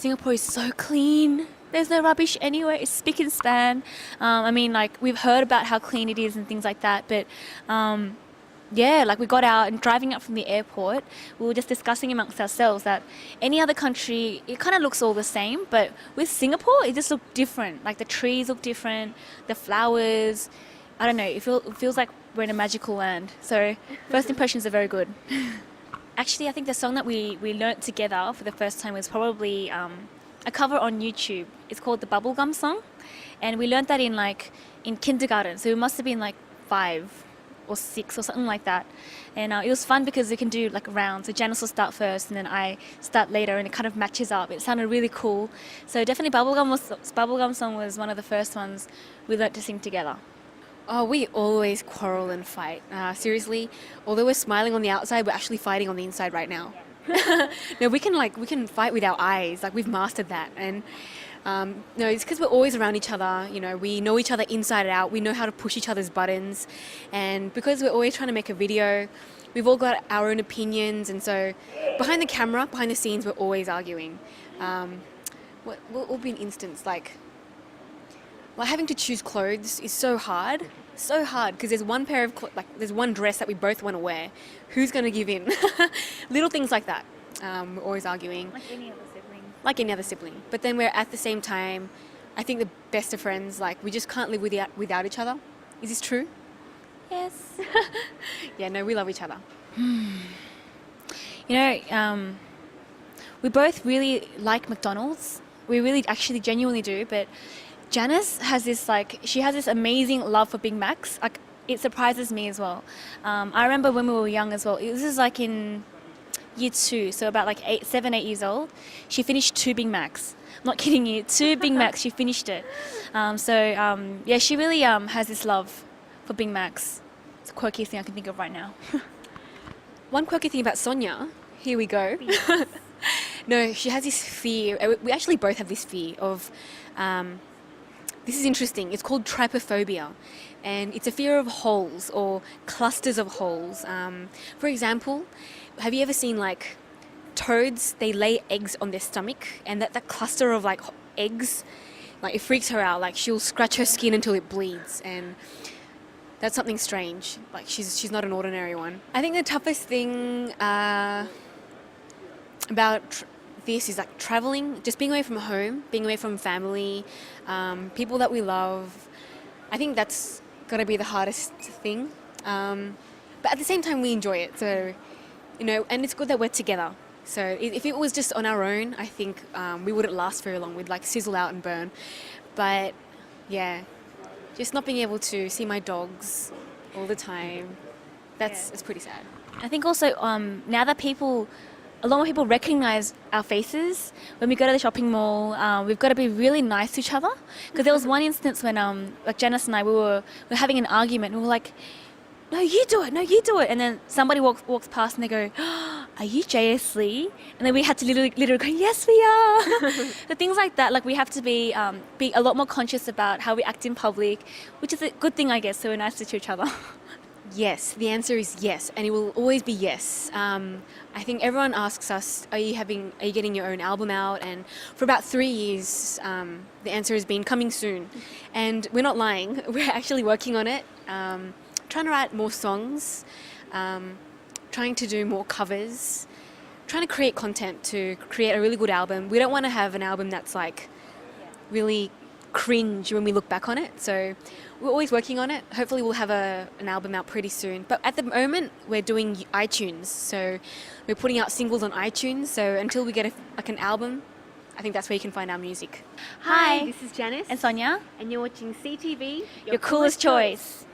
Singapore is so clean. There's no rubbish anywhere. It's spick and span. I mean, like, we've heard about how clean it is and things like that, but yeah, like we got out and driving up from the airport, we were just discussing amongst ourselves that any other country, it kind of looks all the same, but with Singapore, it just looked different. Like the trees look different, the flowers, I don't know, it feels like we're in a magical land. So first impressions are very good. Actually, I think the song that we learnt together for the first time was probably a cover on YouTube. It's called the Bubblegum Song, and we learnt that in kindergarten, so it must have been like 5 or 6 or something like that. And it was fun because we can do like a round. So Janice will start first and then I start later, and it kind of matches up. It sounded really cool. So definitely Bubblegum Song was one of the first ones we learnt to sing together. Oh, we always quarrel and fight. Seriously, although we're smiling on the outside, we're actually fighting on the inside right now. No, we can fight with our eyes. Like, we've mastered that. And no, it's because we're always around each other. You know, we know each other inside and out. We know how to push each other's buttons. And because we're always trying to make a video, we've all got our own opinions. And so behind the camera, behind the scenes, we're always arguing. What will be an instance like having to choose clothes is so hard because there's one pair of there's one dress that we both want to wear. Who's going to give in? Little things like that. We're always arguing. Like any other sibling. But then we're at the same time, I think the best of friends, like we just can't live without each other. Is this true? Yes. Yeah, no, we love each other. You know, we both really like McDonald's. We really actually genuinely do, but Janice has this she has this amazing love for Big Macs. Like, it surprises me as well. I remember when we were young as well. This is like in year 2, so about like 7, 8 years old. She finished 2 Big Macs. I'm not kidding you, 2 Big Macs. She finished it. Yeah, she really has this love for Big Macs. It's a quirky thing I can think of right now. One quirky thing about Sonia. Here we go. No, she has this fear. We actually both have this fear of. This is interesting. It's called trypophobia, and it's a fear of holes or clusters of holes. For example, have you ever seen like toads? They lay eggs on their stomach, and that cluster of like eggs, like it freaks her out. Like, she'll scratch her skin until it bleeds, and that's something strange. Like, she's not an ordinary one. I think the toughest thing about this is like traveling, just being away from home, being away from family, people that we love. I think that's gotta be the hardest thing. But at the same time, we enjoy it. So, you know, and it's good that we're together. So if it was just on our own, I think we wouldn't last very long. We'd like sizzle out and burn. But yeah, just not being able to see my dogs all the time, it's pretty sad. I think also now that a lot more people recognize our faces when we go to the shopping mall. We've got to be really nice to each other, because there was one instance when like Janice and I, we were having an argument, and we were like, no, you do it, and then somebody walks past and they go, oh, are you Jayesslee? And then we had to literally go, yes we are. So things like that, like we have to be a lot more conscious about how we act in public, which is a good thing, I guess, so we're nice to each other. Yes, the answer is yes, and it will always be yes. I think everyone asks us, are you getting your own album out? And for about 3 years, the answer has been coming soon. And we're not lying, we're actually working on it, trying to write more songs, trying to do more covers, trying to create content to create a really good album. We don't want to have an album that's like really cringe when we look back on it. So we're always working on it. Hopefully we'll have an album out pretty soon. But at the moment, we're doing iTunes. So we're putting out singles on iTunes. So until we get an album, I think that's where you can find our music. Hi, this is Janice. and Sonia. And you're watching CTV, Your coolest choice.